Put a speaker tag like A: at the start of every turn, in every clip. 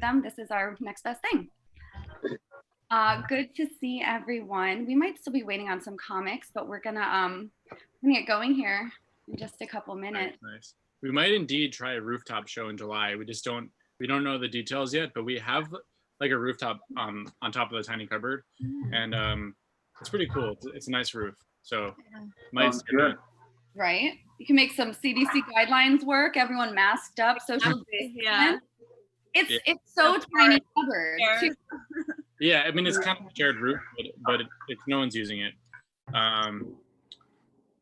A: them, this is our next best thing. Good to see everyone. We might still be waiting on some comics, but we're gonna get going here in just a couple minutes.
B: Nice. We might indeed try a rooftop show in July. We don't know the details yet, but we have like a rooftop on top of the tiny cupboard, and it's pretty cool. It's a nice roof, so might
C: good.
A: Right? You can make some CDC guidelines work. Everyone masked up, social distancing.
D: Yeah.
A: It's so tiny cupboard.
B: Yeah, I mean it's kind of a shared roof, but no one's using it.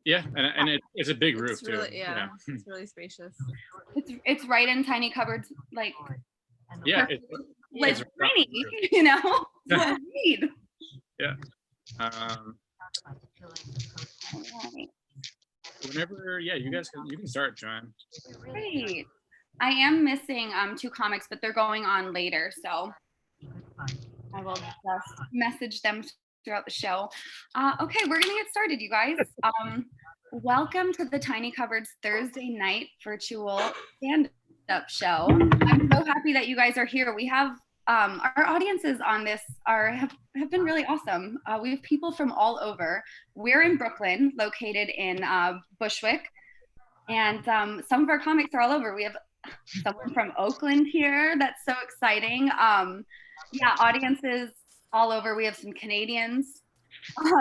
B: Yeah, and it's a big roof
D: really,
B: too.
D: Yeah, it's really spacious.
A: It's right in tiny cupboards, like
B: yeah,
A: it's tiny, you know. That's what we need.
B: Yeah. Whenever, you guys you can start, Joanne.
A: Great. I am missing 2 comics, but they're going on later, so I will just message them throughout the show. Okay, we're gonna get started, you guys. Welcome to the Tiny Cupboards Thursday night virtual stand-up show. I'm so happy that you guys are here. We have our audiences on this have been really awesome. We have people from all over. We're in Brooklyn, located in Bushwick, and some of our comics are all over. We have someone from Oakland here. That's so exciting. Yeah, audiences all over. We have some Canadians.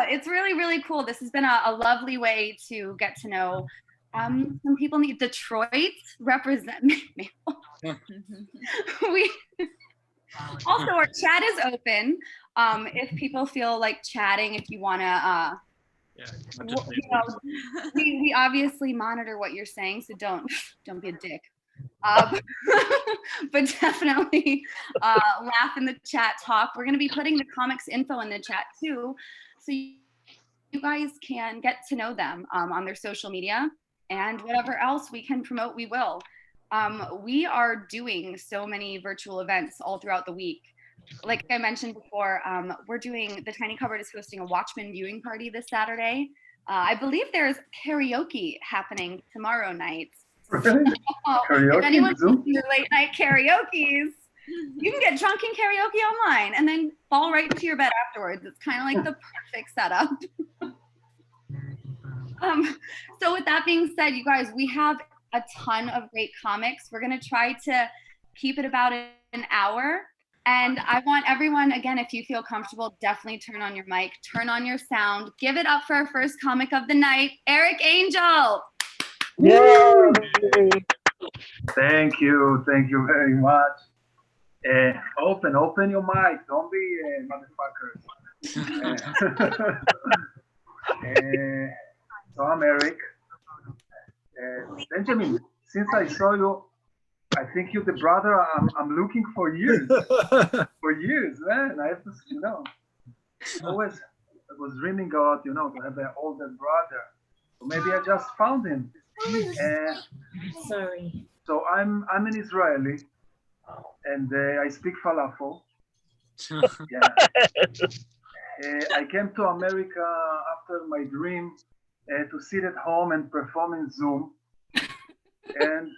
A: It's really, really cool. This has been a lovely way to get to know some people in Detroit represent me. Also, our chat is open. If people feel like chatting, if you want to, we obviously monitor what you're saying, so don't be a dick. But definitely laugh in the chat, talk. We're going to be putting the comics info in the chat too, so you guys can get to know them on their social media, and whatever else we can promote, we will. We are doing so many virtual events all throughout the week. Like I mentioned before, the Tiny Cupboard is hosting a Watchmen viewing party this Saturday. I believe there's karaoke happening tomorrow night.
C: Really? Karaoke?
A: If anyone's doing late night karaoke's, you can get drunk in karaoke online and then fall right into your bed afterwards. It's kind of like the perfect setup. So with that being said, you guys, we have a ton of great comics. We're going to try to keep it about an hour. And I want everyone, again, if you feel comfortable, definitely turn on your mic, turn on your sound. Give it up for our first comic of the night, Eric Angel.
C: Yay! Thank you very much. Open your mic, don't be motherfuckers. So I'm Eric. Benjamin, since I saw you, I think you're the brother I'm looking for years. For years, man. I have to, always I was dreaming about, to have an older brother. So maybe I just found him.
E: Sorry.
C: So I'm an Israeli, and I speak falafel. Yeah. I came to America after my dream to sit at home and perform in Zoom, and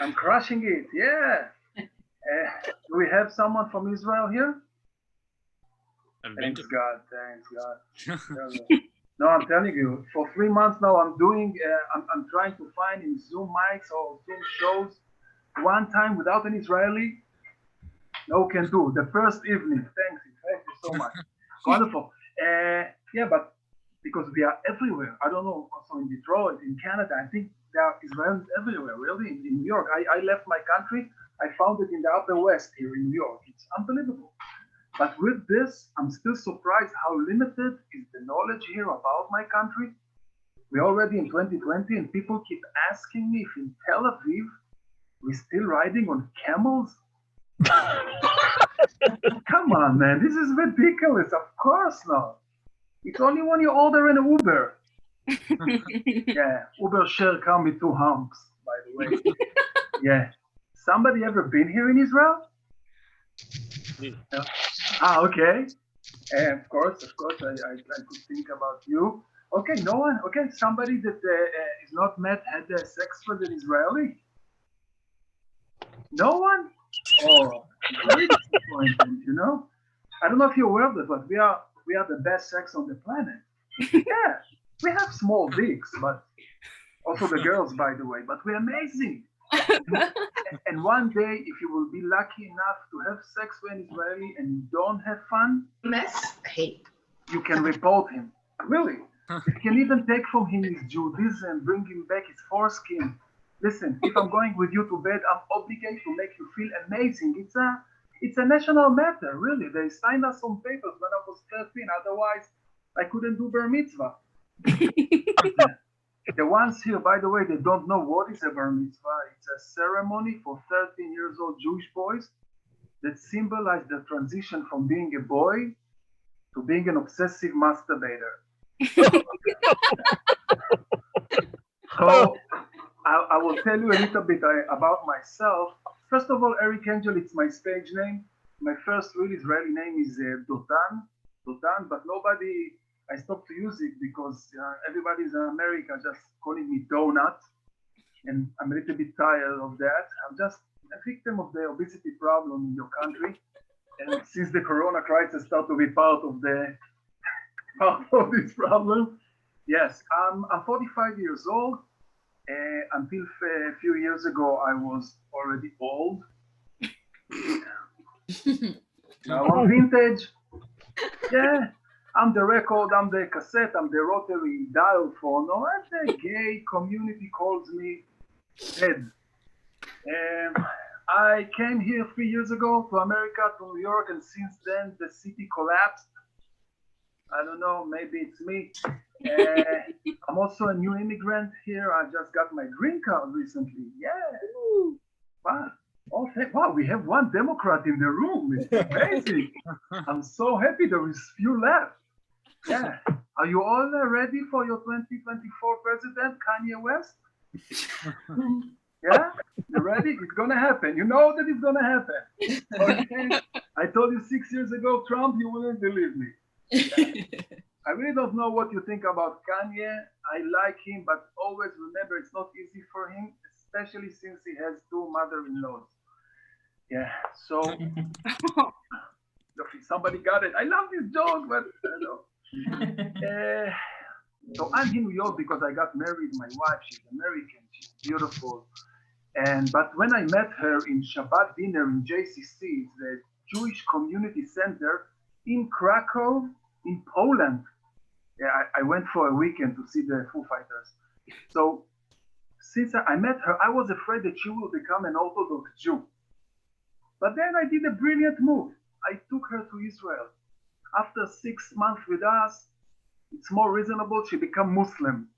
C: I'm crushing it. Yeah. Do we have someone from Israel here? Thanks God. No, I'm telling you, for 3 months now, I'm trying to find in Zoom mics or Zoom shows one time without an Israeli. No can do. The first evening. Thank you so much. Wonderful. Yeah, but because we are everywhere. I don't know, also in Detroit, in Canada, I think there are Israelis everywhere, really. In New York, I left my country. I found it in the Upper West here in New York. It's unbelievable. But with this, I'm still surprised how limited is the knowledge here about my country. We're already in 2020 and people keep asking me if in Tel Aviv, we're still riding on camels? Come on, man, this is ridiculous. Of course not. It's only when you order an Uber. Yeah, Uber share come with 2 humps, by the way. Yeah. Somebody ever been here in Israel? Okay. Of course, I could think about you. Okay, no one. Okay, somebody that is not met had sex with an Israeli? No one? Oh, very disappointing, you know? I don't know if you're aware of that, but we are the best sex on the planet. Yeah, we have small dicks, but also the girls, by the way, but we're amazing. And one day, if you will be lucky enough to have sex with an Israeli and you don't have fun, you can report him. Really. You can even take from him his Judaism, bring him back his foreskin. Listen, if I'm going with you to bed, I'm obligated to make you feel amazing. It's a national matter, really. They signed us some papers when I was 13. Otherwise, I couldn't do bar mitzvah. The ones here, by the way, they don't know what is a bar mitzvah. It's a ceremony for 13 years old Jewish boys that symbolize the transition from being a boy to being an obsessive masturbator. So I will tell you a little bit about myself. First of all, Eric Angel, it's my stage name. My first real Israeli name is Dotan, but nobody, I stopped to use it because everybody's in America just calling me Donut, and I'm a little bit tired of that. I'm just a victim of the obesity problem in your country, and since the Corona crisis started to be part of this problem, yes, I'm 45 years old. Until a few years ago, I was already old. Now I'm vintage. Yeah, I'm the record, I'm the cassette, I'm the rotary dial phone. No, and the gay community calls me Ed. I came here 3 years ago to America, to New York, and since then the city collapsed. I don't know, maybe it's me. I'm also a new immigrant here. I just got my green card recently. Yeah. Wow. Oh, wow, we have one Democrat in the room. It's amazing. I'm so happy there is few left. Yeah. Are you all ready for your 2024 president, Kanye West? Yeah? You ready? It's going to happen. You know that it's going to happen. Okay. I told you 6 years ago, Trump, you wouldn't believe me. Yeah. I really don't know what you think about Kanye. I like him, but always remember it's not easy for him, especially since he has 2 mother-in-laws. Yeah, so somebody got it. I love this joke, but I don't know. So I'm in New York because I got married. My wife, she's American, she's beautiful. But when I met her in Shabbat dinner in JCC, the Jewish Community Center in Krakow, in Poland. Yeah, I went for a weekend to see the Foo Fighters. So since I met her, I was afraid that she will become an Orthodox Jew. But then I did a brilliant move. I took her to Israel. After 6 months with us, it's more reasonable she become Muslim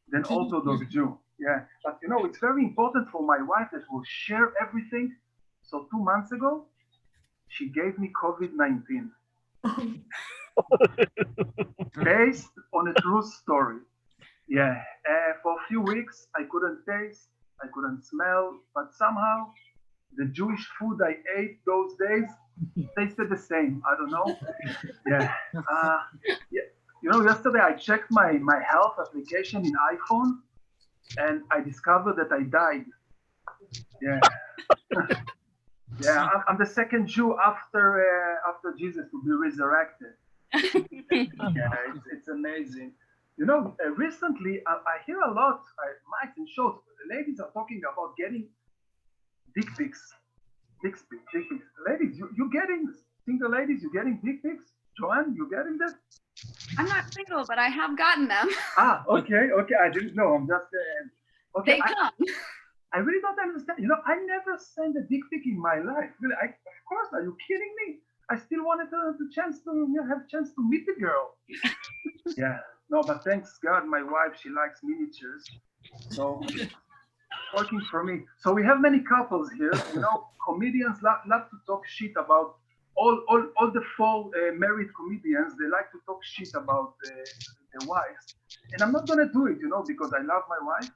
C: than Orthodox Jew. Yeah, but you know, it's very important for my wife that we'll share everything. So 2 months ago, she gave me COVID-19. Based on a true story. Yeah, for a few weeks, I couldn't taste, I couldn't smell, but somehow the Jewish food I ate those days tasted the same. I don't know. Yeah. Yeah. You know, yesterday I checked my health application in iPhone, and I discovered that I died. Yeah. Yeah, I'm the second Jew after Jesus to be resurrected. Yeah, it's amazing. You know, recently I hear a lot, mics and shows, the ladies are talking about getting dick pics. Dick pics. Ladies, you getting, single ladies, you getting dick pics? Joanne, you getting that?
A: I'm not single, but I have gotten them.
C: Okay. I didn't know. I'm just, okay.
A: They come.
C: I really don't understand. You know, I never sent a dick pic in my life. Really, of course, are you kidding me? I still wanted the chance to have a chance to meet the girl. Yeah, no, but thanks God, my wife, she likes miniatures, so working for me. So we have many couples here. You know, comedians love to talk shit about all the 4 married comedians. They like to talk shit about their wives, and I'm not gonna do it, you know, because I love my wife.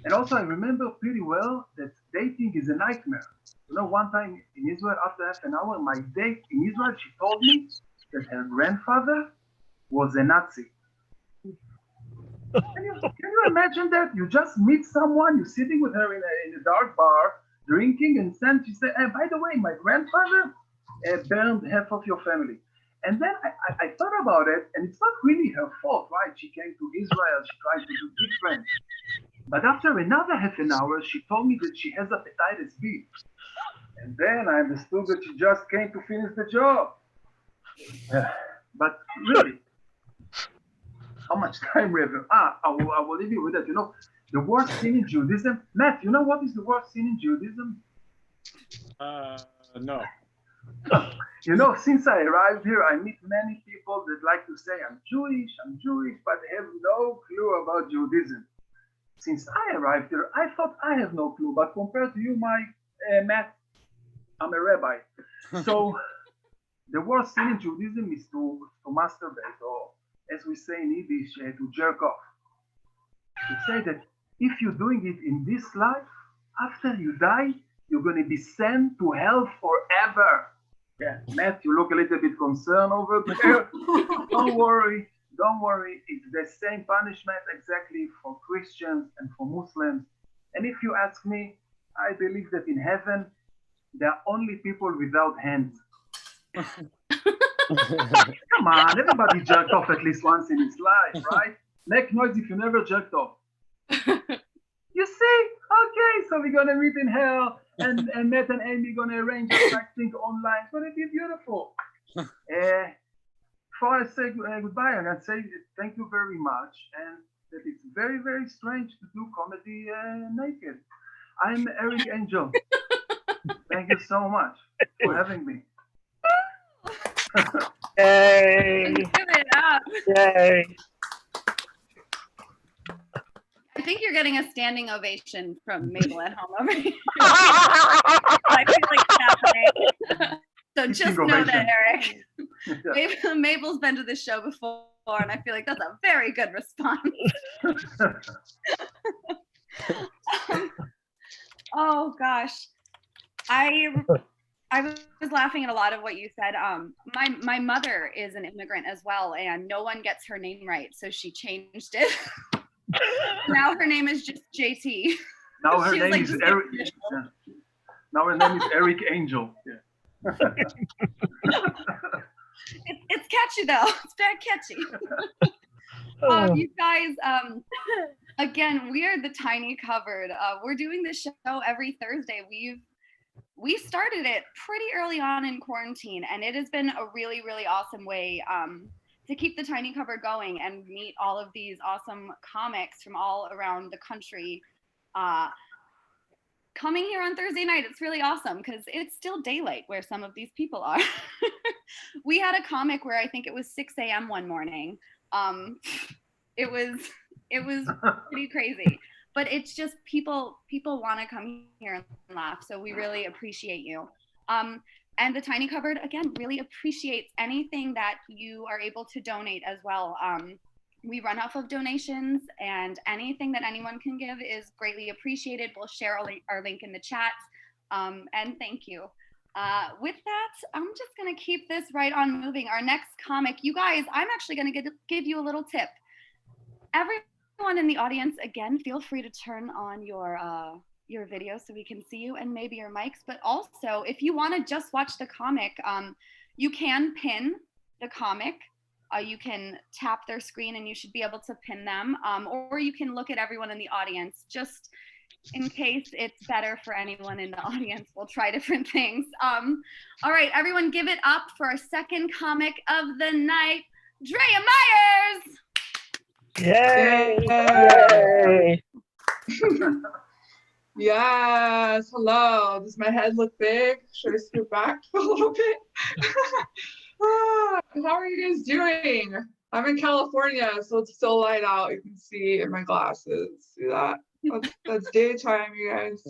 C: And also, I remember pretty well that dating is a nightmare. You know, one time in Israel, after half an hour, my date in Israel, she told me that her grandfather was a Nazi. Can you imagine that? You just meet someone, you're sitting with her in a dark bar, drinking, and then she said, by the way, my grandfather burned half of your family. And then I thought about it, and it's not really her fault, right? She came to Israel, she tried to do different. But after another half an hour, she told me that she has hepatitis B. And then I understood that she just came to finish the job. But really, how much time we have? I will leave you with that. You know, the worst sin in Judaism. Matt, you know what is the worst sin in Judaism?
B: No.
C: You know, since I arrived here, I meet many people that like to say, I'm Jewish, but they have no clue about Judaism. Since I arrived here, I thought I have no clue, but compared to you, Matt, I'm a rabbi. So the worst sin in Judaism is to masturbate, or as we say in Yiddish, to jerk off. To say that if you're doing it in this life, after you die, you're going to be sent to hell forever. Yeah, Matt, you look a little bit concerned over there. Don't worry. It's the same punishment exactly for Christians and for Muslims. And if you ask me, I believe that in heaven, there are only people without hands. Come on, everybody jerked off at least once in his life, right? Make noise if you never jerked off. You see? Okay, so we're gonna meet in hell, and Matt and Amy gonna arrange a thing online. It's gonna be beautiful. Before I say goodbye, I'm gonna say thank you very much, and that it's very, very strange to do comedy naked. I'm Eric Angel. Thank you so much for having me.
D: Yay!
A: Give it up.
D: Yay!
A: I think you're getting a standing ovation from Mabel at home over here. I feel like it's happening. So just know that, Eric. Mabel's been to this show before, and I feel like that's a very good response. Oh gosh, I was laughing at a lot of what you said. My mother is an immigrant as well, and no one gets her name right, so she changed it. Now her name is just JT.
C: Now her name is Eric. Yeah. Now her name is Eric Angel. Yeah.
A: It's catchy though. It's very catchy. You guys, again, we are the Tiny Cupboard. We're doing this show every Thursday. We started it pretty early on in quarantine, and it has been a really, really awesome way to keep the Tiny Cupboard going and meet all of these awesome comics from all around the country. Coming here on Thursday night, it's really awesome because it's still daylight where some of these people are. We had a comic where I think it was 6 a.m. one morning. It was pretty crazy, but it's just people want to come here and laugh. So we really appreciate you. And the Tiny Cupboard, again, really appreciates anything that you are able to donate as well. We run off of donations, and anything that anyone can give is greatly appreciated. We'll share our link in the chat. And thank you. With that, I'm just going to keep this right on moving. Our next comic, you guys, I'm actually going to give you a little tip. Everyone in the audience, again, feel free to turn on your video so we can see you, and maybe your mics. But also, if you want to just watch the comic, you can pin the comic. You can tap their screen and you should be able to pin them, or you can look at everyone in the audience. Just in case it's better for anyone in the audience, we'll try different things. All right, everyone, give it up for our second comic of the night, Drea Meyers.
D: Yay! Yay!
E: Yes, hello. Does my head look big? Should I scoot back a little bit? How are you guys doing? I'm in California, so it's still light out. You can see in my glasses. See that? That's daytime, you guys.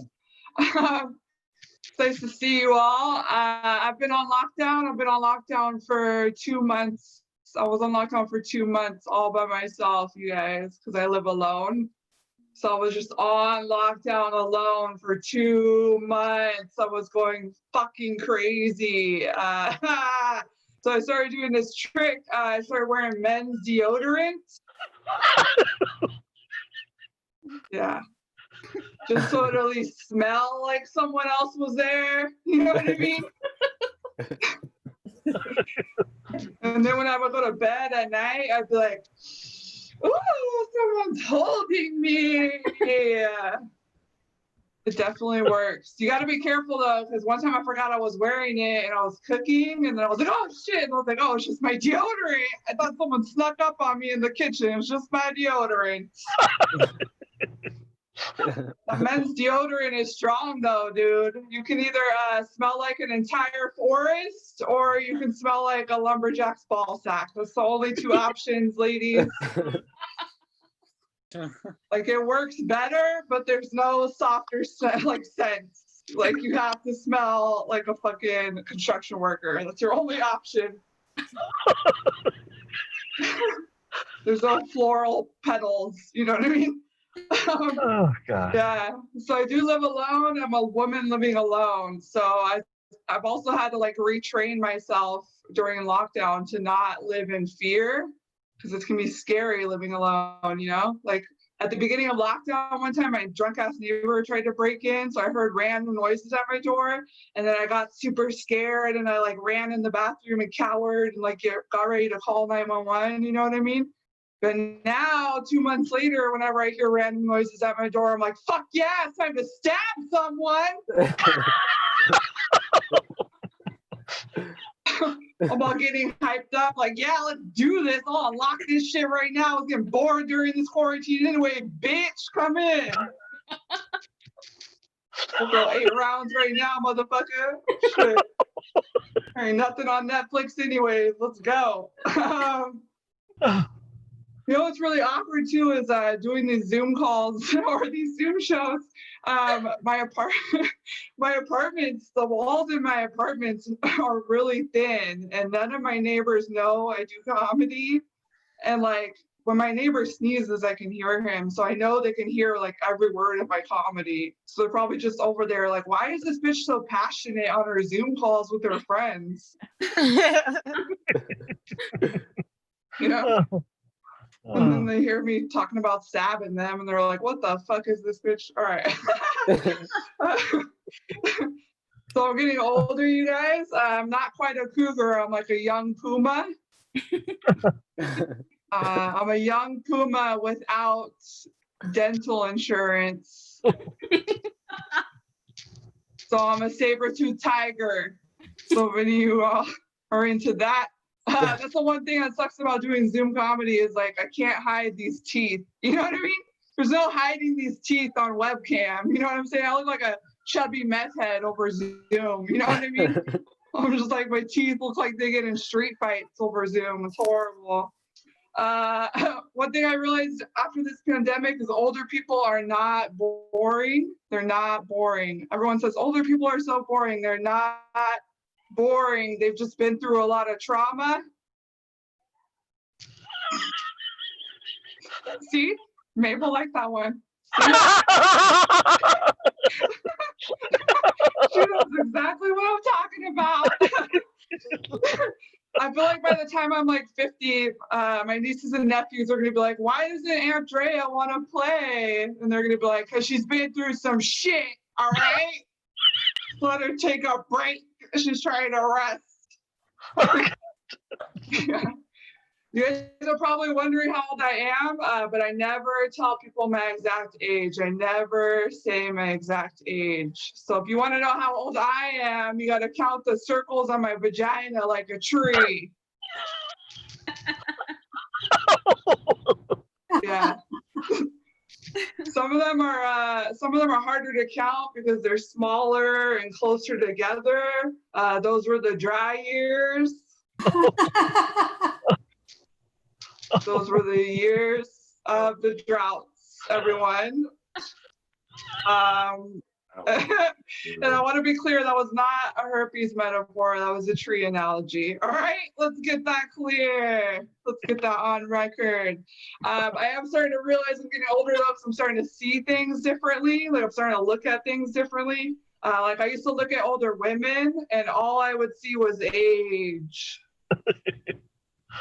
E: It's nice to see you all. I've been on lockdown for 2 months. I was on lockdown for 2 months all by myself, you guys, because I live alone. So I was just on lockdown alone for 2 months. I was going fucking crazy. So I started doing this trick. I started wearing men's deodorant. Yeah. just so it at least smell like someone else was there. You know what I mean? And then when I would go to bed at night, I'd be like, "Ooh, someone's holding me." Yeah. It definitely works. You got to be careful though, because one time I forgot I was wearing it and I was cooking, and then I was like, "Oh shit!" And I was like, "Oh, it's just my deodorant." I thought someone snuck up on me in the kitchen. It was just my deodorant. A men's deodorant is strong though, dude. You can either smell like an entire forest, or you can smell like a lumberjack's ball sack. That's the only two options, ladies. Like, it works better, but there's no softer like scents. Like, you have to smell like a fucking construction worker. That's your only option. There's no floral petals, you know what I mean?
D: Oh God.
E: Yeah, so I do live alone. I'm a woman living alone. So I've also had to like retrain myself during lockdown to not live in fear, because it can be scary living alone, you know? Like at the beginning of lockdown, one time my drunk ass neighbor tried to break in. So I heard random noises at my door, and then I got super scared and I like ran in the bathroom and cowered and like got ready to call 911, you know what I mean? But now, 2 months later, whenever I hear random noises at my door, I'm like, fuck yeah, it's time to stab someone. I'm all getting hyped up, like, yeah, let's do this. I'll unlock this shit right now. I was getting bored during this quarantine anyway. Bitch, come in. We'll go 8 rounds right now, motherfucker. Shit. There ain't nothing on Netflix anyways. Let's go. You know what's really awkward too is doing these Zoom calls or these Zoom shows. My apartments, the walls in my apartments are really thin, and none of my neighbors know I do comedy. And like when my neighbor sneezes, I can hear him, so I know they can hear like every word of my comedy. So they're probably just over there like, why is this bitch so passionate on her Zoom calls with her friends? You know. And then they hear me talking about stabbing them, and they're like, what the fuck is this bitch? All right. So I'm getting older, you guys. I'm not quite a cougar. I'm like a young puma. I'm a young puma without dental insurance. So I'm a saber-tooth tiger. So when you are into that, that's the one thing that sucks about doing Zoom comedy is like, I can't hide these teeth. You know what I mean? There's no hiding these teeth on webcam. You know what I'm saying? I look like a chubby meth head over Zoom. You know what I mean? I'm just like, my teeth look like they get in street fights over Zoom. It's horrible. One thing I realized after this pandemic is older people are not boring. They're not boring. Everyone says older people are so boring. They're not boring. They've just been through a lot of trauma. See? Mabel liked that one. She knows exactly what I'm talking about. I feel like by the time I'm like 50, my nieces and nephews are going to be like, why doesn't Aunt Drea want to play? And they're going to be like, because she's been through some shit, all right? Let her take a break. She's trying to rest. Yeah. You guys are probably wondering how old I am, but I never tell people my exact age. I never say my exact age. So if you want to know how old I am, you got to count the circles on my vagina like a tree. Yeah. Some of them are harder to count because they're smaller and closer together. Those were the dry years. Those were the years of the droughts, everyone. And I want to be clear, that was not a herpes metaphor. That was a tree analogy. All right, let's get that clear. Let's get that on record. I am starting to realize I'm getting older though, because I'm starting to see things differently. Like I'm starting to look at things differently. Like I used to look at older women and all I would see was age.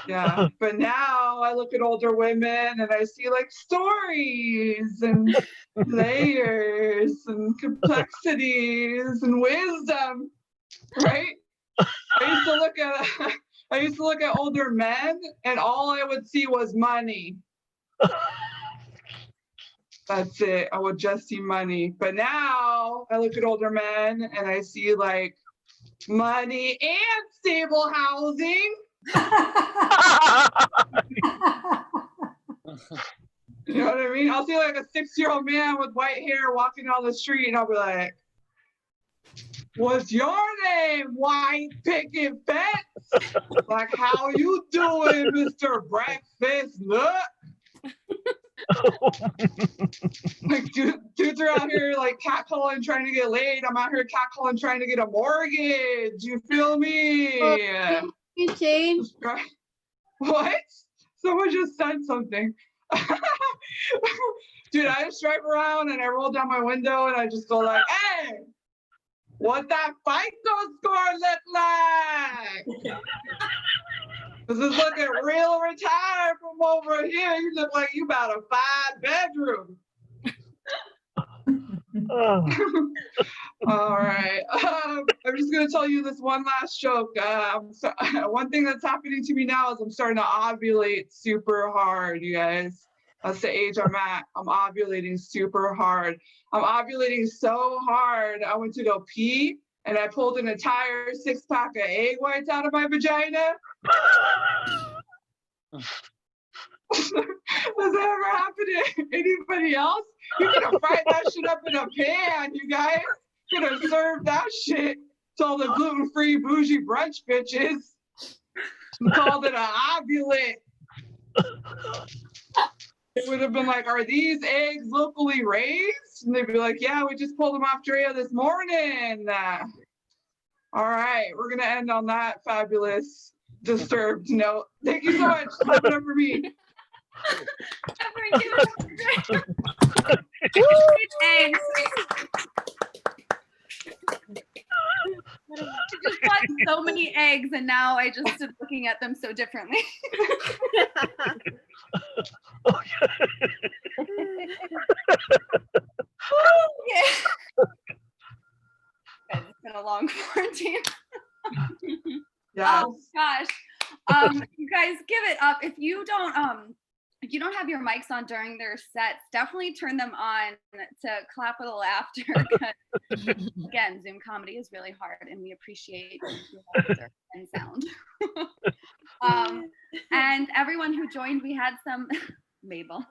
E: Yeah, but now I look at older women and I see like stories and layers and complexities and wisdom, right? I used to look at older men and all I would see was money. That's it. I would just see money. But now I look at older men and I see like money and stable housing. You know what I mean? I'll see like a 6-year-old man with white hair walking down the street and I'll be like, what's your name, white picket fence? Like, how you doing, Mr. Breakfast Nut? Like, dudes are out here like catcalling, trying to get laid. I'm out here catcalling, trying to get a mortgage. You feel me?
F: You changed.
E: Right. What? Someone just said something. Dude, I just drive around and I roll down my window and I just go like, hey, what that FICO score look like? This is looking real retired from over here. You look like you about a 5-bedroom. All right. I'm just going to tell you this one last joke. One thing that's happening to me now is I'm starting to ovulate super hard, you guys. That's the age I'm at. I'm ovulating super hard. I'm ovulating so hard. I went to go pee and I pulled an entire 6-pack of egg whites out of my vagina. Does that ever happen to anybody else? You could have fried that shit up in a pan, you guys. Could have served that shit to all the gluten-free bougie brunch bitches and called it an ovulate. It would have been like, are these eggs locally raised? And they'd be like, yeah, we just pulled them off Drea this morning. All right, we're going to end on that fabulous disturbed note. Thank you so much. Clap it up for me.
A: Eggs. I just bought so many eggs and now I just stood looking at them so differently. Guys, it's been a long quarantine.
E: Yes.
A: Oh gosh. You guys give it up. If you don't have your mics on during their sets, definitely turn them on to clap with a laughter. Again, Zoom comedy is really hard and we appreciate your laughter and sound. And everyone who joined, we had some Mabel.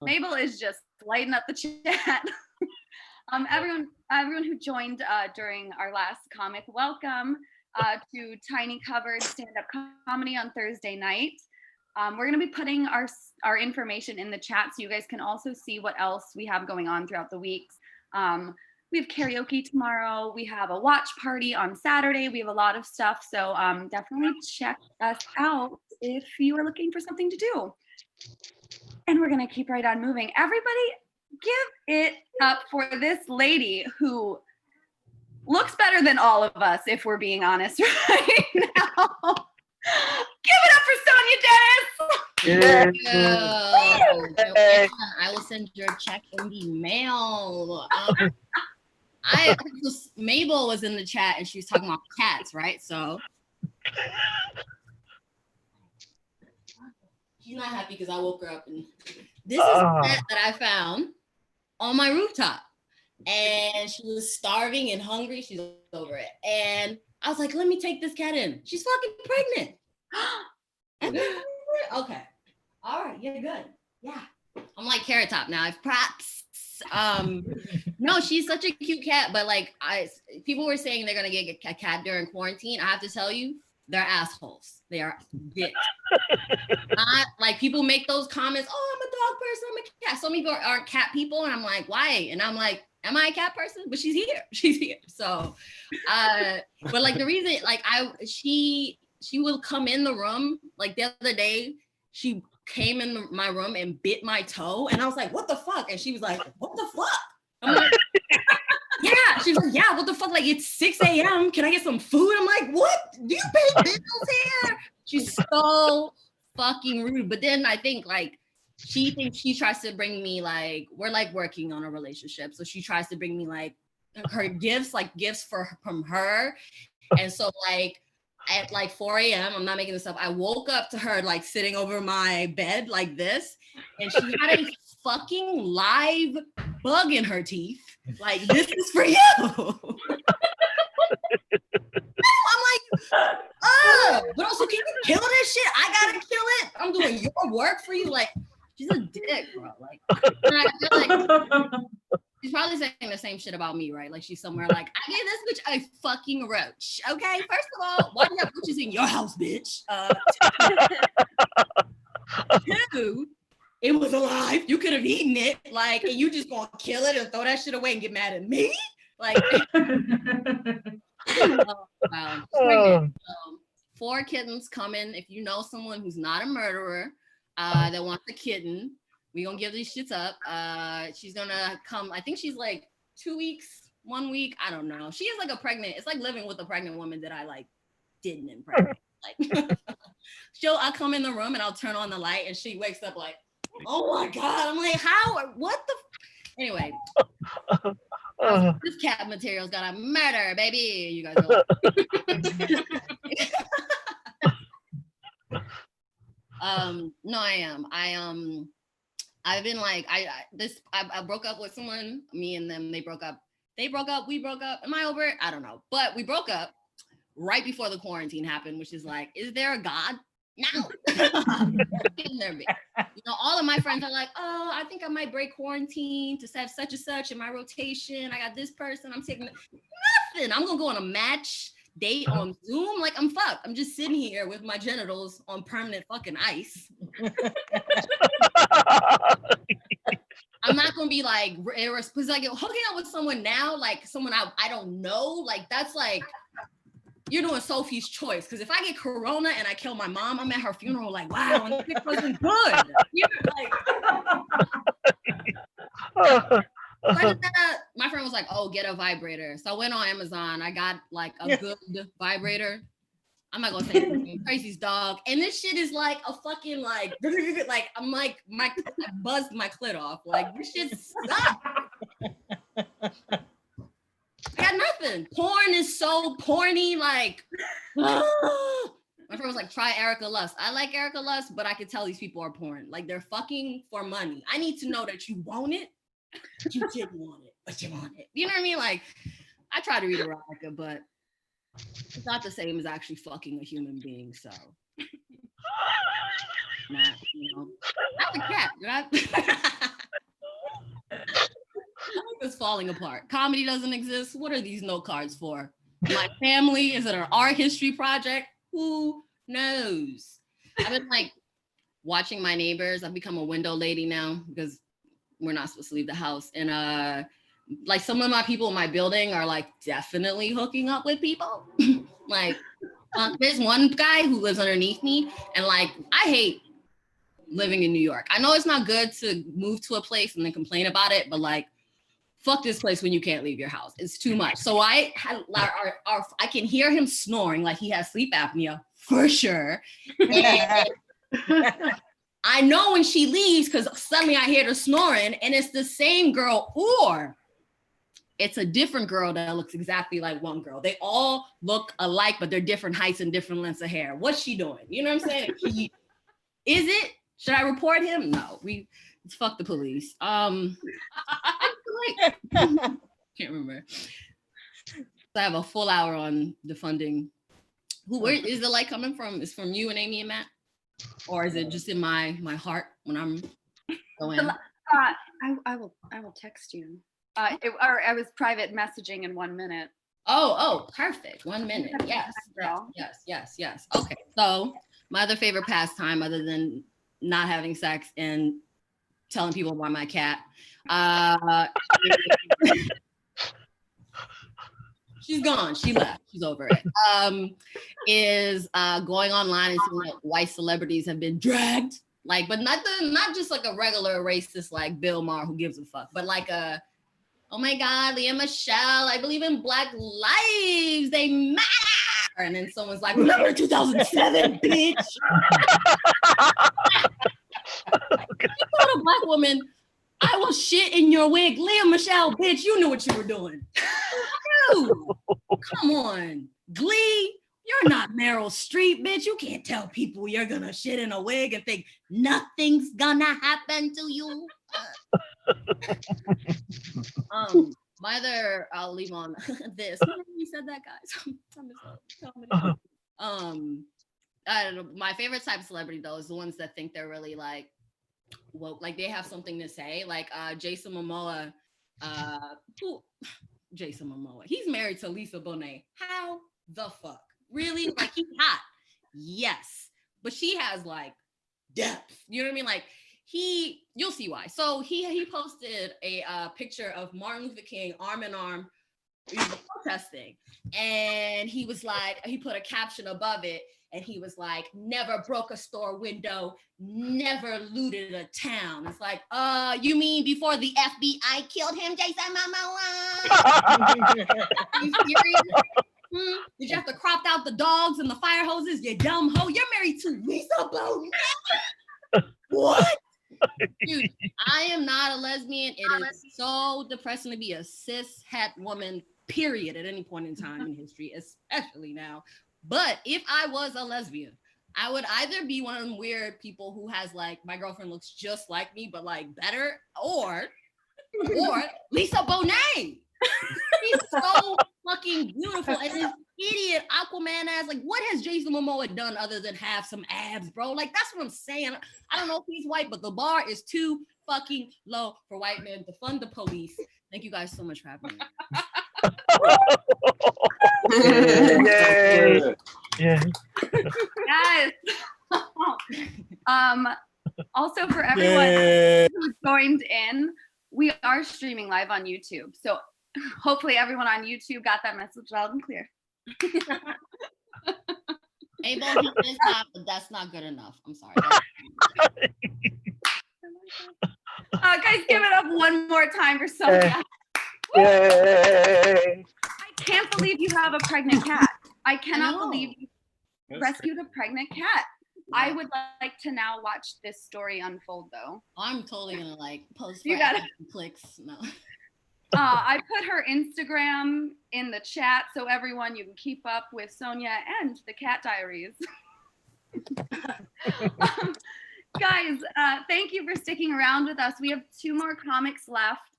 A: Mabel is just lighting up the chat. Everyone who joined during our last comic, welcome to Tiny Cupboard stand-up comedy on Thursday night. We're going to be putting our information in the chat so you guys can also see what else we have going on throughout the weeks. We have karaoke tomorrow. We have a watch party on Saturday. We have a lot of stuff. So definitely check us out if you are looking for something to do. And we're going to keep right on moving. Everybody give it up for this lady who looks better than all of us, if we're being honest right now. Give it up for Sonia Denis.
F: Joanne, I will send your check in the mail. Mabel was in the chat and she was talking about cats, right? So she's not happy because I woke her up and this is a cat that I found on my rooftop. And she was starving and hungry. She's over it. And I was like, let me take this cat in. She's fucking pregnant. Okay. All right. You're good. Yeah. I'm like Carrot Top now. I've props. No, she's such a cute cat. But like, people were saying they're going to get a cat during quarantine. I have to tell you, they're assholes. They are dicks. Not like people make those comments. Oh, I'm a dog person. I'm a cat. Some people aren't cat people. And I'm like, why? And I'm like, am I a cat person? But she's here. She's here. So, but like the reason, like she will come in the room. Like the other day, she came in my room and bit my toe. And I was like, what the fuck? And she was like, what the fuck? I'm like, yeah. She's like, yeah, what the fuck? Like, it's 6 a.m. Can I get some food? I'm like, what? Do you pay bills here? She's so fucking rude. But then I think like, she thinks she tries to bring me like, we're like working on a relationship. So she tries to bring me like her gifts, from her. And so like at like 4 a.m., I'm not making this up, I woke up to her like sitting over my bed like this. And she had a fucking live bug in her teeth. Like, this is for you. I'm like, but also, can you kill this shit? I gotta kill it. I'm doing your work for you. Like, she's a dick, bro. Like, and I feel like she's probably saying the same shit about me, right? Like, she's somewhere like, I gave this bitch a fucking roach. Okay, first of all, why do you have roaches in your house, bitch? Two, it was alive. You could have eaten it, like, and you just gonna kill it and throw that shit away and get mad at me? Like, oh, wow. 4 kittens coming. If you know someone who's not a murderer that wants a kitten, we gonna give these shits up. She's gonna come. I think she's like 2 weeks, 1 week. I don't know. She is like a pregnant. It's like living with a pregnant woman that I like didn't impregnate. Like, I'll come in the room and I'll turn on the light and she wakes up like, oh my God. I'm like, how? What the? Anyway. This cat material's gonna murder, baby. You guys are like, no, I am. I've been like, I broke up with someone, me and them, they broke up, we broke up. Am I over it? I don't know. But we broke up right before the quarantine happened, which is like, is there a God? No. You know, all of my friends are like, oh, I think I might break quarantine to have such and such in my rotation. I got this person, I'm taking nothing. I'm gonna go on a match date on Zoom. Like, I'm fucked. I'm just sitting here with my genitals on permanent fucking ice. I'm not gonna be like, because like hooking up with someone now, like someone I don't know, like that's like, you're doing Sophie's choice. Because if I get corona and I kill my mom, I'm at her funeral like, wow, and it wasn't good. You know, like, my friend was like, oh, get a vibrator. So I went on Amazon. I got like a good vibrator. I'm not gonna say anything. Tracy's dog. And this shit is like a fucking like I'm like, I buzzed my clit off. Like, this shit sucks. I got nothing. Porn is so porny, like, my friend was like, try Erica Lust. I like Erica Lust, but I could tell these people are porn. Like, they're fucking for money. I need to know that you want it, but you didn't want it, but you want it. You know what I mean? Like, I try to read erotica, but it's not the same as actually fucking a human being, so. Not, you know, not the cat, right? It's falling apart. Comedy doesn't exist. What are these note cards for? My family? Is it an art history project? Who knows? I've been like watching my neighbors. I've become a window lady now because we're not supposed to leave the house. And like some of my people in my building are like definitely hooking up with people. Like there's one guy who lives underneath me, and like I hate living in New York. I know it's not good to move to a place and then complain about it, but like, fuck this place when you can't leave your house. It's too much. So I can hear him snoring like he has sleep apnea for sure. And I know when she leaves because suddenly I hear her snoring, and it's the same girl, or it's a different girl that looks exactly like one girl. They all look alike, but they're different heights and different lengths of hair. What's she doing? You know what I'm saying? Is it? Should I report him? No, fuck the police. Can't remember. So I have a full hour on defunding. Where is the light coming from? Is from you and Amy and Matt, or is it just in my heart when I'm going?
A: I will text you. Or I was private messaging in 1 minute.
F: Oh, perfect. 1 minute. Yes. Okay. So my other favorite pastime, other than not having sex and telling people about my cat, she's gone. She left. She's over it. Is going online and seeing that white celebrities have been dragged, like, but not just like a regular racist like Bill Maher who gives a fuck, but like a oh my God, Lea Michele, I believe in Black lives. They matter. And then someone's like, remember 2007, bitch. You told a Black woman, I will shit in your wig. Lea Michele, bitch, you knew what you were doing. Dude, come on. Glee, you're not Meryl Streep, bitch. You can't tell people you're gonna shit in a wig and think nothing's gonna happen to you. My other, I'll leave on this. You said that, guys. I don't know. My favorite type of celebrity though is the ones that think they're really like, well, like they have something to say. Like Jason Momoa. Jason Momoa. He's married to Lisa Bonet. How the fuck? Really? Like he's hot. Yes. But she has like depth. You know what I mean? Like you'll see why. So he posted a picture of Martin Luther King arm in arm protesting. And he was like, he put a caption above it. And he was like, never broke a store window, never looted a town. It's like, you mean before the FBI killed him, Jason Momoa? You serious? Did you have to crop out the dogs and the fire hoses, you dumb hoe? You're married to Lisa Bonet. What? Dude, I am not a lesbian. It is so depressing to be a cis-het woman, period, at any point in time in history, especially now. But if I was a lesbian, I would either be one of them weird people who has like, my girlfriend looks just like me, but like better, or Lisa Bonet. She's so fucking beautiful. And this idiot Aquaman ass, like, what has Jason Momoa done other than have some abs, bro? Like, that's what I'm saying. I don't know if he's white, but the bar is too fucking low for white men to fund the police. Thank you guys so much for having me.
D: Yay. Yeah.
A: Yes. Also for everyone who joined in, we are streaming live on YouTube. So hopefully everyone on YouTube got that message loud and clear.
F: Abel, he is not, but that's not good enough. I'm sorry.
A: Guys, give it up one more time for Sonia.
D: Yay.
A: I can't believe you have a pregnant cat. I cannot believe you rescued a pregnant cat. I would like to now watch this story unfold, though.
F: I'm totally gonna like post
A: You got it.
F: clicks. No.
A: I put her Instagram in the chat so everyone you can keep up with Sonia and the Cat Diaries. Guys, thank you for sticking around with us. We have 2 more comics left.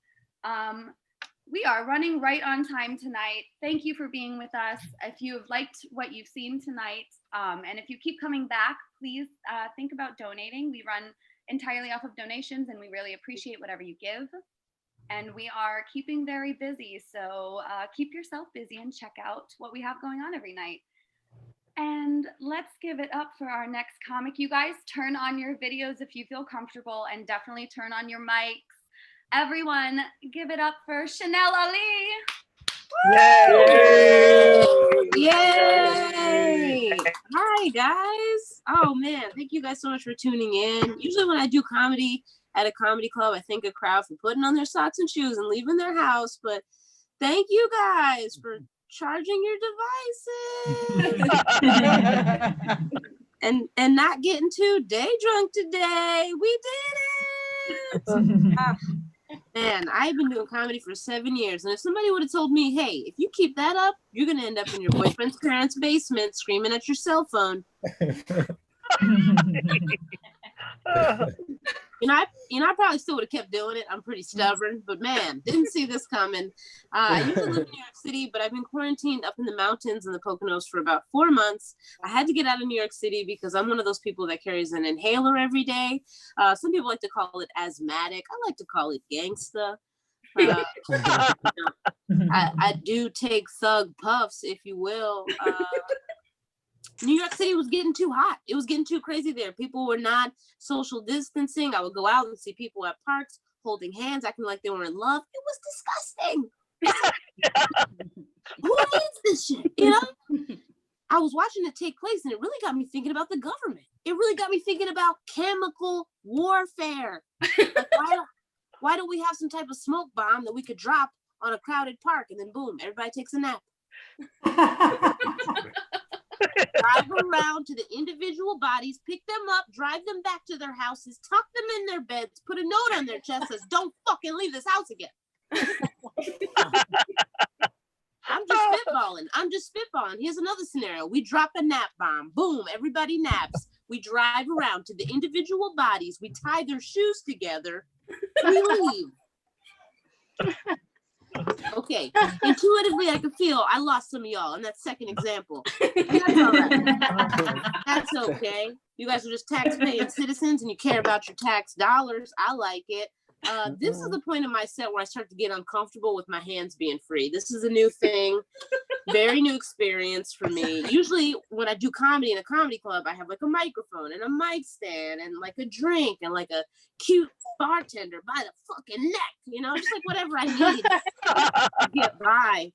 A: We are running right on time tonight. Thank you for being with us. If you have liked what you've seen tonight, and if you keep coming back, please think about donating. We run entirely off of donations, and we really appreciate whatever you give. And we are keeping very busy, so keep yourself busy and check out what we have going on every night. And let's give it up for our next comic. You guys turn on your videos if you feel comfortable, and definitely turn on your mics. Everyone, give it up for Chanel Ali.
D: Yay!
G: Yay! Hi, guys. Oh, man. Thank you guys so much for tuning in. Usually when I do comedy at a comedy club, I thank a crowd for putting on their socks and shoes and leaving their house. But thank you guys for charging your devices and not getting too day drunk today. We did it. Man, I've been doing comedy for 7 years, and if somebody would have told me, hey, if you keep that up, you're gonna end up in your boyfriend's parents' basement screaming at your cell phone. I probably still would have kept doing it. I'm pretty stubborn, but man, didn't see this coming. I used to live in New York City, but I've been quarantined up in the mountains and the Poconos for about 4 months. I had to get out of New York City because I'm one of those people that carries an inhaler every day. Some people like to call it asthmatic. I like to call it gangsta. I do take thug puffs, if you will. New York City was getting too hot. It was getting too crazy there. People were not social distancing. I would go out and see people at parks holding hands, acting like they were in love. It was disgusting. Who needs this shit? You know? I was watching it take place, and it really got me thinking about the government. It really got me thinking about chemical warfare. Like, why don't we have some type of smoke bomb that we could drop on a crowded park, and then boom, everybody takes a nap. Drive around to the individual bodies, pick them up, drive them back to their houses, tuck them in their beds, put a note on their chest that says, "Don't fucking leave this house again." I'm just spitballing. Here's another scenario. We drop a nap bomb. Boom, everybody naps. We drive around to the individual bodies. We tie their shoes together. We leave. Okay, intuitively I can feel I lost some of y'all in that second example. That's all right. That's okay. You guys are just tax-paying citizens and you care about your tax dollars. I like it. This is the point of my set where I start to get uncomfortable with my hands being free. This is a new thing, very new experience for me. Usually when I do comedy in a comedy club, I have like a microphone and a mic stand and like a drink and like a cute bartender by the fucking neck, you know, just like whatever I need to get by.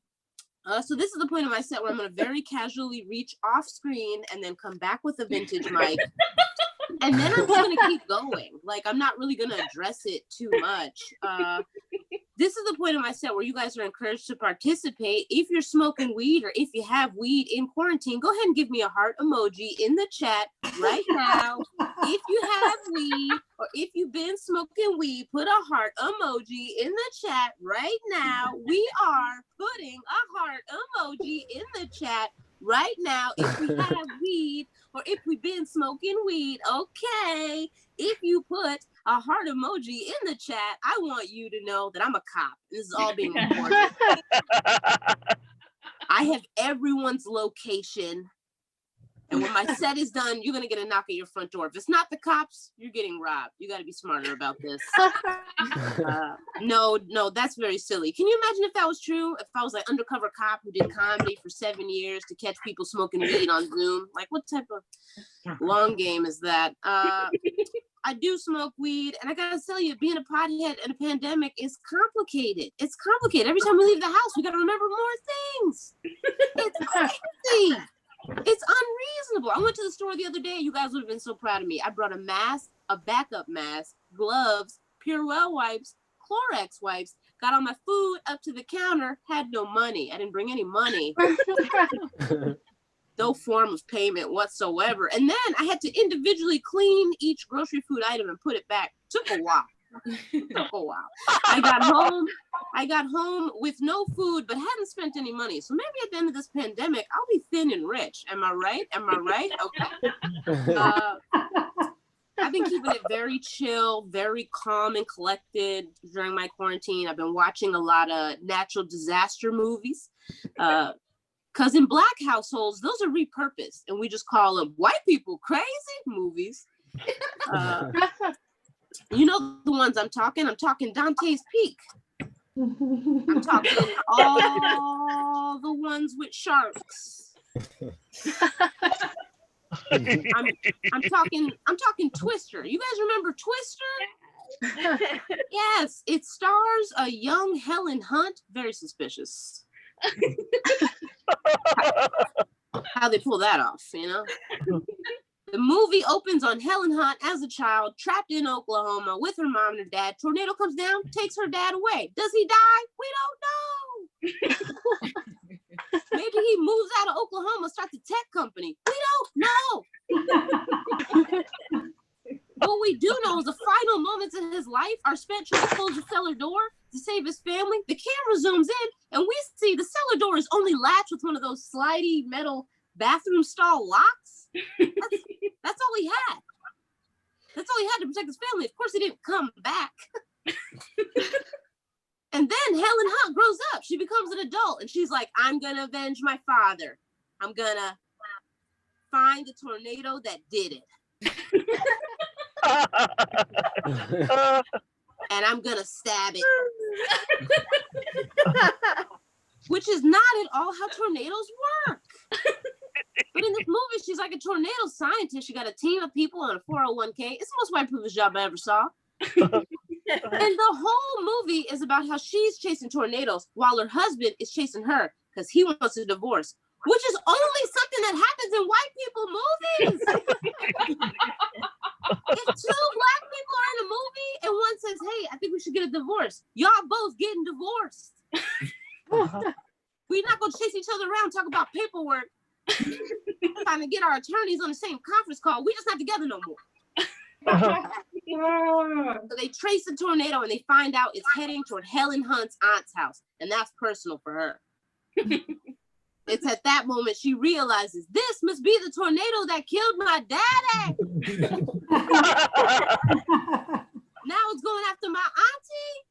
G: So this is the point of my set where I'm going to very casually reach off screen and then come back with a vintage mic. And then I'm just going to keep going. Like, I'm not really going to address it too much. This is the point of my set where you guys are encouraged to participate. If you're smoking weed or if you have weed in quarantine, go ahead and give me a heart emoji in the chat right now. If you have weed or if you've been smoking weed, put a heart emoji in the chat right now. We are putting a heart emoji in the chat right now. If we have weed or if we've been smoking weed, okay. If you put a heart emoji in the chat, I want you to know that I'm a cop. This is all being recorded. I have everyone's location. And when my set is done, you're going to get a knock at your front door. If it's not the cops, you're getting robbed. You got to be smarter about this. No, that's very silly. Can you imagine if that was true? If I was like undercover cop who did comedy for 7 years to catch people smoking weed on Zoom? Like, what type of long game is that? I do smoke weed, and I gotta tell you, being a pothead in a pandemic is complicated. It's complicated. Every time we leave the house, we gotta remember more things. It's crazy. It's unreasonable. I went to the store the other day. You guys would have been so proud of me. I brought a mask, a backup mask, gloves, Purell wipes, Clorox wipes, got all my food up to the counter, had no money. I didn't bring any money. No form of payment whatsoever. And then I had to individually clean each grocery food item and put it back. Took a while. I got home with no food, but hadn't spent any money. So maybe at the end of this pandemic, I'll be thin and rich. Am I right? Okay. I've been keeping it very chill, very calm and collected during my quarantine. I've been watching a lot of natural disaster movies. Because in Black households, those are repurposed, and we just call them white people crazy movies. You know the ones I'm talking Dante's Peak. I'm talking all the ones with sharks. I'm talking Twister. You guys remember Twister? Yes, it stars a young Helen Hunt. Very suspicious. How they pull that off, you know? The movie opens on Helen Hunt as a child, trapped in Oklahoma with her mom and her dad. Tornado comes down, takes her dad away. Does he die? We don't know. Maybe he moves out of Oklahoma, starts a tech company. We don't know. What we do know is the final moments in his life are spent trying to close the cellar door to save his family. The camera zooms in and we see the cellar door is only latched with one of those slidey metal bathroom stall locks. That's all he had. That's all he had to protect his family. Of course, he didn't come back. And then Helen Hunt grows up. She becomes an adult and she's like, I'm going to avenge my father. I'm going to find the tornado that did it. And I'm gonna stab it. Which is not at all how tornadoes work. But in this movie, she's like a tornado scientist. She got a team of people on a 401k. It's the most white privileged job I ever saw. And the whole movie is about how she's chasing tornadoes while her husband is chasing her because he wants a divorce, which is only something that happens in white people movies. If two Black people are in a movie and one says, hey, I think we should get a divorce, y'all both getting divorced. We're not gonna chase each other around, talk about paperwork, trying to get our attorneys on the same conference call. We just not together no more. So they trace the tornado and they find out it's heading toward Helen Hunt's aunt's house, and that's personal for her. It's at that moment she realizes this must be the tornado that killed my daddy. Now it's going after my auntie.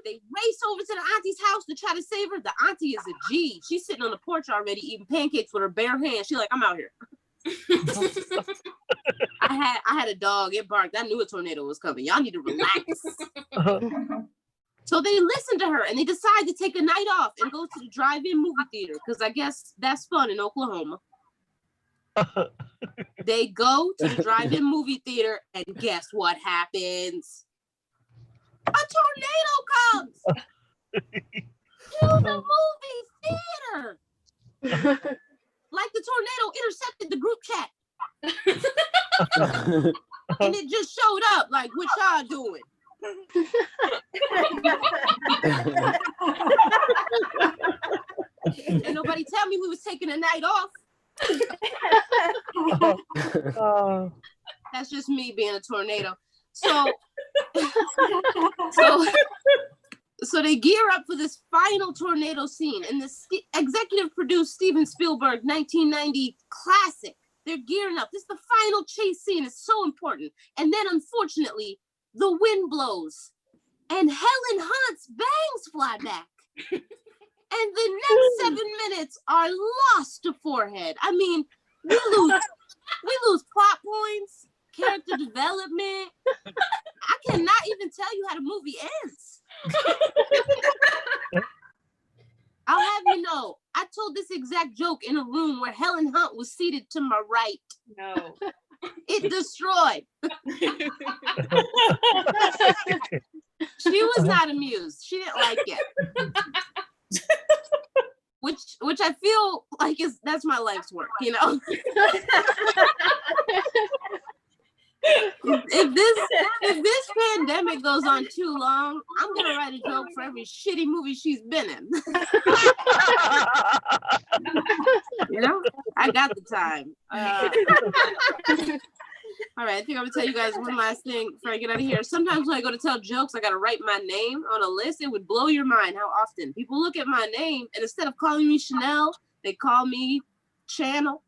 G: They race over to the auntie's house to try to save her. The auntie is a G. She's sitting on the porch already eating pancakes with her bare hands. She's like, I'm out here. I had a dog. It barked. I knew a tornado was coming. Y'all need to relax. So they listen to her and they decide to take a night off and go to the drive-in movie theater because I guess that's fun in Oklahoma. They go to the drive-in movie theater and guess what happens? A tornado comes to the movie theater. Like the tornado intercepted the group chat. And it just showed up like, what y'all doing? And nobody tell me we was taking a night off. That's just me being a tornado. So they gear up for this final tornado scene in this executive produced Steven Spielberg 1990 classic. They're gearing up. This is the final chase scene. It's so important. And then unfortunately, the wind blows and Helen Hunt's bangs fly back. And the next 7 minutes are lost to forehead. I mean, we lose plot points, character development. I cannot even tell you how the movie ends. I'll have you know, I told this exact joke in a room where Helen Hunt was seated to my right.
A: No.
G: It destroyed. She was not amused. She didn't like it. Which I feel like that's my life's work, you know. If this pandemic goes on too long, I'm gonna write a joke for every shitty movie she's been in. You know, I got the time. All right, I think I'm gonna tell you guys one last thing before I get out of here. Sometimes when I go to tell jokes, I gotta write my name on a list. It would blow your mind how often people look at my name and instead of calling me Chanel, they call me Channel.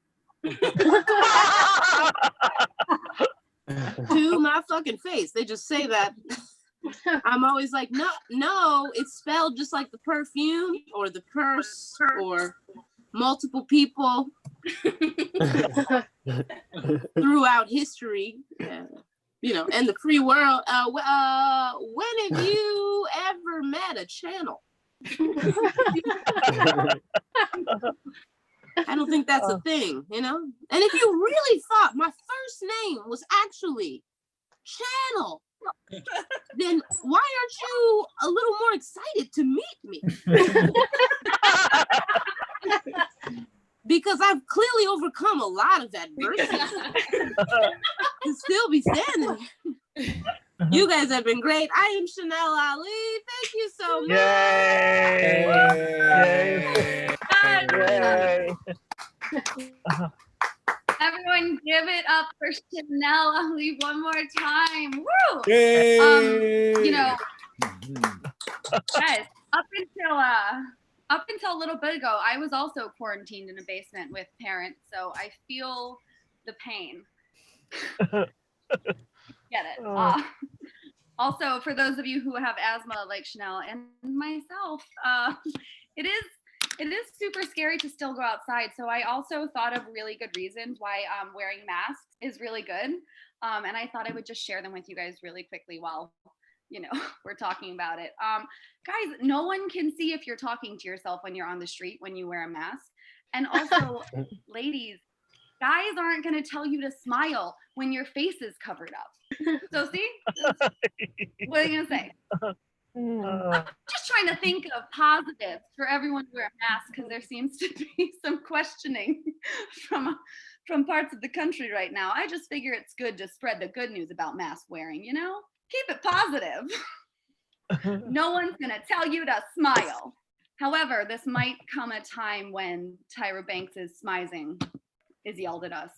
G: To my fucking face. They just say that. I'm always like, no, it's spelled just like the perfume or the purse or multiple people throughout history, you know, and the free world. When have you ever met a channel? I don't think that's a thing, you know? And if you really thought my first name was actually Channel, then why aren't you a little more excited to meet me? Because I've clearly overcome a lot of adversity to still be standing here. You guys have been great. I am Chanel Ali. Thank you so much.
D: Yay!
A: Everyone give it up for Chanel Ali one more time. Woo! You know, guys, up until a little bit ago, I was also quarantined in a basement with parents, so I feel the pain. Get it. Also, for those of you who have asthma like Chanel and myself, it is super scary to still go outside. So I also thought of really good reasons why wearing masks is really good. And I thought I would just share them with you guys really quickly while, you know, we're talking about it. Guys, no one can see if you're talking to yourself when you're on the street when you wear a mask. And also, ladies, guys aren't going to tell you to smile when your face is covered up. So see, what are you going to say? I'm just trying to think of positives for everyone who wear a mask because there seems to be some questioning from parts of the country right now. I just figure it's good to spread the good news about mask wearing, you know? Keep it positive. No one's gonna tell you to smile. However, this might come a time when Tyra Banks' smizing is yelled at us.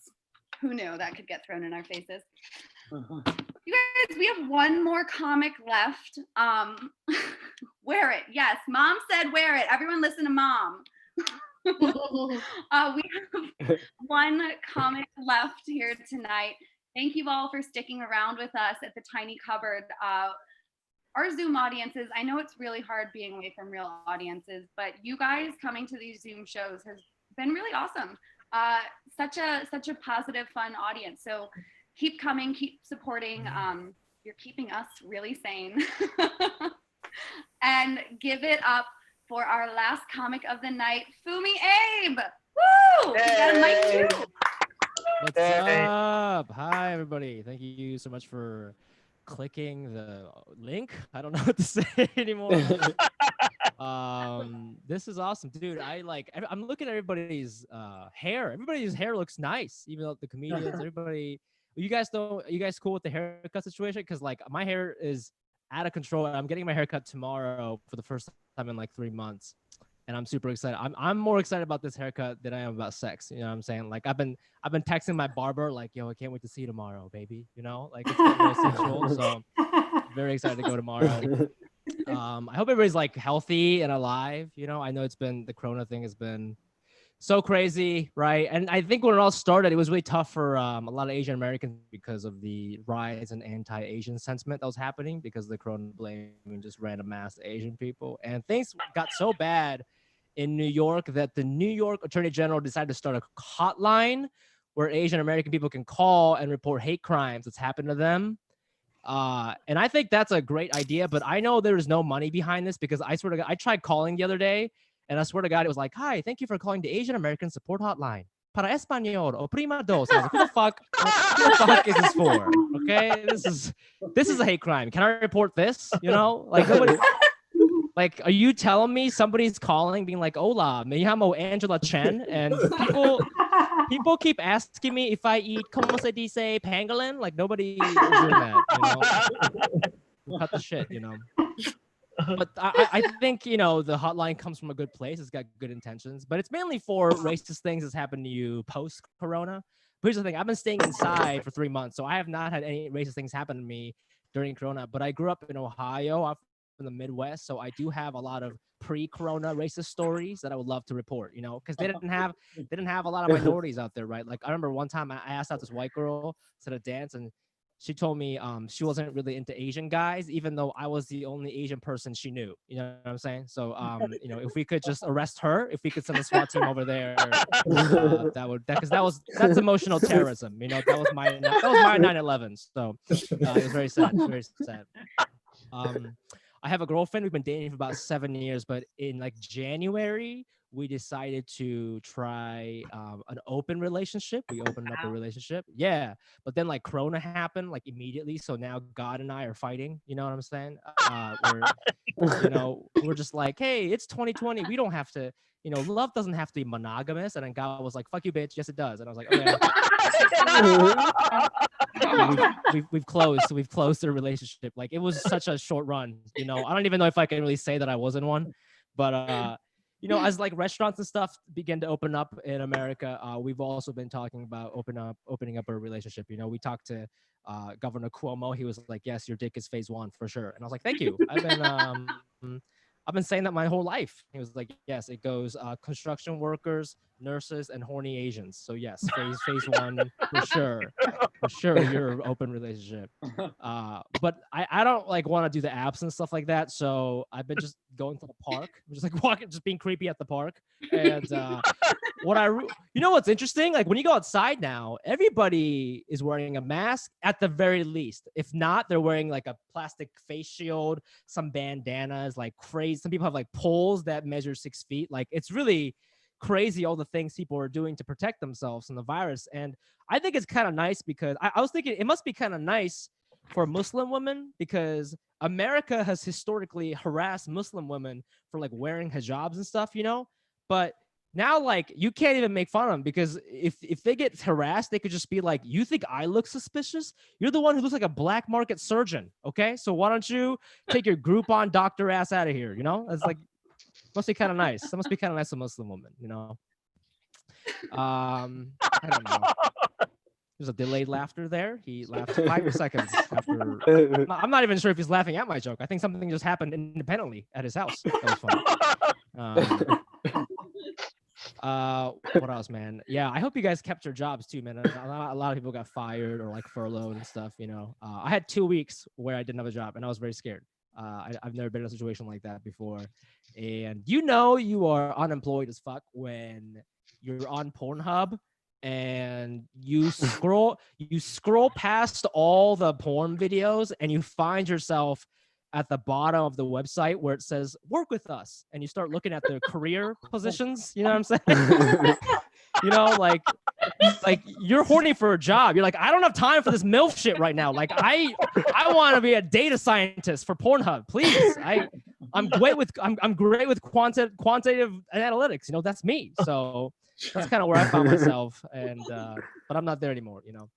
A: Who knew that could get thrown in our faces? You guys, we have one more comic left. Wear it. Yes, Mom said wear it. Everyone listen to Mom. We have one comic left here tonight. Thank you all for sticking around with us at the Tiny Cupboard. Our Zoom audiences, I know it's really hard being away from real audiences, but you guys coming to these Zoom shows has been really awesome. Such a positive, fun audience. So keep coming, keep supporting. You're keeping us really sane. And give it up for our last comic of the night, Fumi Abe. Woo! You got a mic too.
H: What's up? Hi, everybody. Thank you so much for clicking the link. I don't know what to say anymore. This is awesome, dude. I'm looking at everybody's hair. Everybody's hair looks nice, even though the comedians, everybody. You guys cool with the haircut situation? Because like my hair is out of control. I'm getting my haircut tomorrow for the first time in like 3 months, and I'm super excited. I'm more excited about this haircut than I am about sex. You know what I'm saying? Like I've been texting my barber like, yo, I can't wait to see you tomorrow, baby. You know, like it's getting real sensual. So very excited to go tomorrow. I hope everybody's like healthy and alive. You know, I know the Corona thing has been so crazy, right? And I think when it all started, it was really tough for a lot of Asian Americans because of the rise in anti-Asian sentiment that was happening because of the Corona blaming just random mass Asian people. And things got so bad in New York that the New York Attorney General decided to start a hotline where Asian American people can call and report hate crimes that's happened to them. And I think that's a great idea, but I know there is no money behind this because I swear to God, I tried calling the other day and I swear to God, it was like, hi, thank you for calling the Asian American Support Hotline. Para Español o prima dos. I was like, who the fuck is this for? Okay, this is a hate crime. Can I report this? You know, like nobody. Like, are you telling me somebody's calling, being like, "Hola, me llamo Angela Chen," and people keep asking me if I eat como se dice pangolin? Like nobody is doing that. You know, cut the shit. You know. But I think, you know, the hotline comes from a good place. It's got good intentions, but it's mainly for racist things that's happened to you post-corona. But here's the thing. I've been staying inside for 3 months, so I have not had any racist things happen to me during corona. But I grew up in Ohio. I'm from the Midwest, so I do have a lot of pre-corona racist stories that I would love to report, you know, because they didn't have a lot of minorities out there, right? Like I remember one time I asked out this white girl to the dance, and she told me she wasn't really into Asian guys, even though I was the only Asian person she knew. You know what I'm saying? So, you know, if we could just arrest her, if we could send a SWAT team over there, that's emotional terrorism. You know, that was my 9/11. So it was very sad. Very sad. I have a girlfriend. We've been dating for about 7 years, but in like January, we decided to try an open relationship. We opened up a relationship. Yeah. But then like Corona happened like immediately. So now God and I are fighting. You know what I'm saying? We're just like, hey, it's 2020. We don't have to, you know, love doesn't have to be monogamous. And then God was like, fuck you, bitch. Yes, it does. And I was like, okay. We've closed the relationship. Like it was such a short run. You know, I don't even know if I can really say that I was in one, but you know, as like restaurants and stuff begin to open up in America, we've also been talking about opening up a relationship. You know, we talked to Governor Cuomo. He was like, yes, your dick is phase 1 for sure. And I was like, thank you. I've been saying that my whole life. He was like, yes, it goes construction workers, nurses, and horny Asians. So yes, phase 1 for sure, your open relationship. But I don't like want to do the apps and stuff like that. So I've been just going to the park, just like walking, just being creepy at the park. And you know what's interesting? Like when you go outside now, everybody is wearing a mask at the very least. If not, they're wearing like a plastic face shield, some bandanas, like crazy. Some people have like poles that measure 6 feet. Like it's really crazy all the things people are doing to protect themselves from the virus. And I think it's kind of nice because I was thinking it must be kind of nice for Muslim women because America has historically harassed Muslim women for like wearing hijabs and stuff, you know, but Now, like, you can't even make fun of them because if they get harassed, they could just be like, you think I look suspicious? You're the one who looks like a black market surgeon. Okay. So why don't you take your Groupon doctor ass out of here? You know, it's like, must be kind of nice. That must be kind of nice, a Muslim woman, you know? I don't know. There's a delayed laughter there. He laughed 5 seconds after. I'm not even sure if he's laughing at my joke. I think something just happened independently at his house. That was funny. What else, man? Yeah, I hope you guys kept your jobs too, man. A lot of people got fired or like furloughed and stuff. You know, I had 2 weeks where I didn't have a job, and I was very scared. I've never been in a situation like that before, and you know, you are unemployed as fuck when you're on Pornhub and you scroll past all the porn videos and you find yourself at the bottom of the website where it says work with us, and you start looking at the career positions. You know what I'm saying? You know, like you're horny for a job. You're like, I don't have time for this MILF shit right now. Like I want to be a data scientist for Pornhub, please. I'm great with quantitative analytics. You know, that's me. So that's kind of where I found myself, and but I'm not there anymore. You know.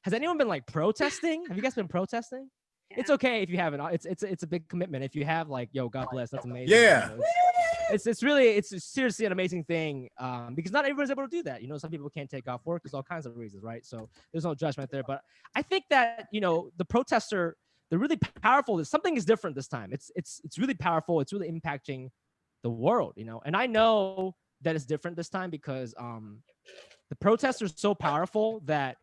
H: Has anyone been like protesting? Have you guys been protesting? It's okay if you haven't. It's a big commitment. If you have, like, yo, God bless, that's amazing.
I: Yeah.
H: You know, it's seriously an amazing thing, because not everyone's able to do that. You know, some people can't take off work. There's all kinds of reasons, right? So there's no judgment there. But I think that, you know, the protester, they're really powerful. Something is different this time. It's really powerful. It's really impacting the world, you know. And I know that it's different this time because the protesters are so powerful that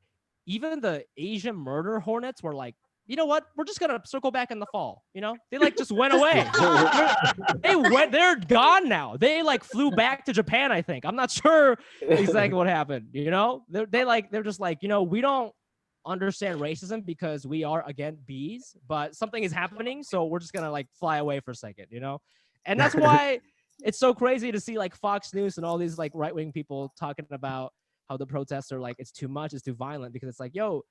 H: even the Asian murder hornets were like, you know what? We're just gonna circle back in the fall. You know, they like just went away. They're gone now. They like flew back to Japan, I think. I'm not sure exactly what happened. You know, they're just like, you know, we don't understand racism because we are, again, bees, but something is happening, so we're just gonna like fly away for a second. You know, and that's why it's so crazy to see like Fox News and all these like right-wing people talking about how the protests are like, it's too much, it's too violent, because it's like, yo,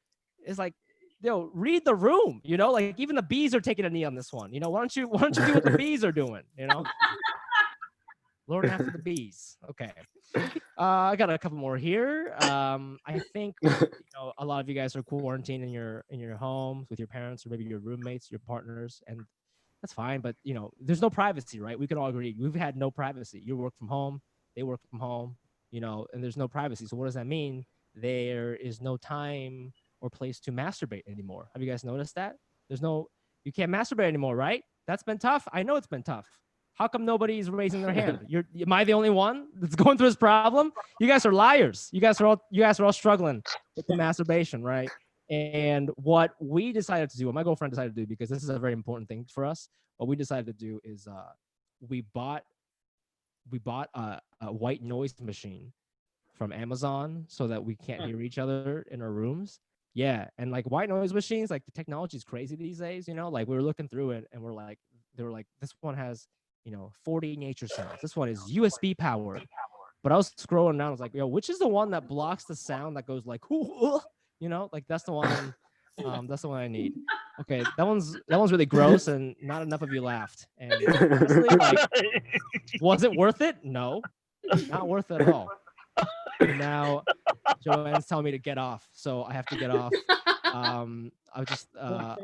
H: it's like, yo, read the room, you know, like even the bees are taking a knee on this one. You know, why don't you do what the bees are doing, you know? Lord after the bees. Okay. I got a couple more here. I think, you know, a lot of you guys are quarantined in your homes with your parents or maybe your roommates, your partners, and that's fine. But, you know, there's no privacy, right? We can all agree. We've had no privacy. You work from home, they work from home, you know, and there's no privacy. So what does that mean? There is no time or place to masturbate anymore. Have you guys noticed that? You can't masturbate anymore, right? That's been tough. I know it's been tough. How come nobody's raising their hand? Am I the only one that's going through this problem? You guys are liars. You guys are all struggling with the masturbation, right? And what we decided to do, what my girlfriend decided to do, because this is a very important thing for us, what we decided to do is we bought a white noise machine from Amazon so that we can't hear each other in our rooms. Yeah, and like white noise machines, like the technology is crazy these days, you know, like we were looking through it and they were like, this one has, you know, 40 nature sounds. This one is USB powered. But I was scrolling down, I was like, yo, which is the one that blocks the sound that goes like, you know, like that's the one I need. Okay, that one's really gross and not enough of you laughed. And honestly, like, was it worth it? No, not worth it at all. And now Joanne's telling me to get off, so I have to get off. I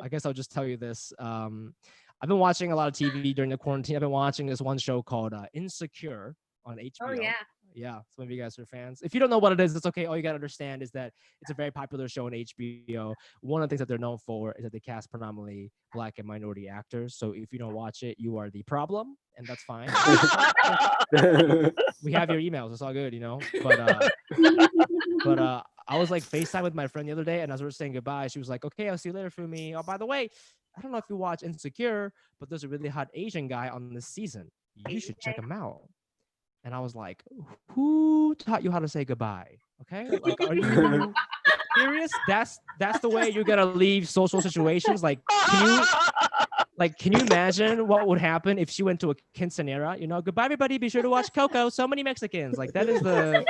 H: guess I'll just tell you this. I've been watching a lot of TV during the quarantine. I've been watching this one show called Insecure on HBO.
A: Oh yeah.
H: Yeah, some of you guys are fans. If you don't know what it is, it's okay. All you got to understand is that it's a very popular show on HBO. One of the things that they're known for is that they cast predominantly Black and minority actors. So if you don't watch it, you are the problem, and that's fine. We have your emails. It's all good, you know. But I was like FaceTime with my friend the other day, and as we were saying goodbye, she was like, okay, I'll see you later, Fumi. Oh, by the way, I don't know if you watch Insecure, but there's a really hot Asian guy on this season. You should check him out. And I was like, who taught you how to say goodbye? Okay, like, are you serious? That's the way you're gonna leave social situations? Like, can you imagine what would happen if she went to a quinceanera? You know, goodbye, everybody. Be sure to watch Coco. So many Mexicans. Like, that is the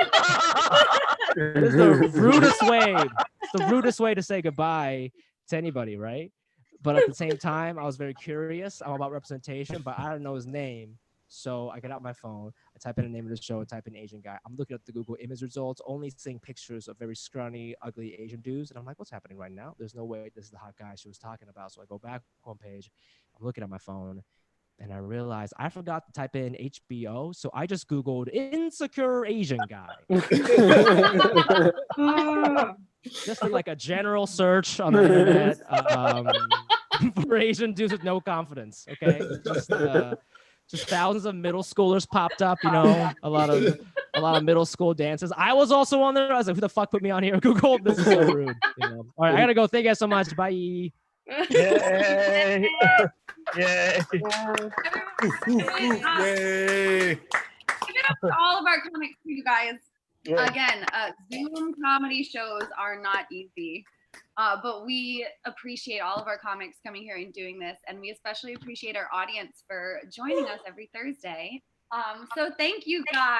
H: rudest way. It's the rudest way to say goodbye to anybody, right? But at the same time, I was very curious. I'm about representation, but I don't know his name. So I get out my phone, I type in the name of the show, I type in Asian guy. I'm looking at the Google image results, only seeing pictures of very scrawny, ugly Asian dudes. And I'm like, what's happening right now? There's no way this is the hot guy she was talking about. So I go back homepage, I'm looking at my phone, and I realized I forgot to type in HBO. So I just Googled insecure Asian guy. Just for like a general search on the internet for Asian dudes with no confidence. Okay, just thousands of middle schoolers popped up. You know, a lot of middle school dances. I was also on there. I was like, who the fuck put me on here? Google. This is so rude. You know? All right, I gotta go. Thank you guys so much. Bye.
D: Yay! Yay!
A: Yay. Give it up to all of our comics for you guys.
D: Yeah.
A: Again, Zoom comedy shows are not easy, but we appreciate all of our comics coming here and doing this, and we especially appreciate our audience for joining us every Thursday. So thank you guys.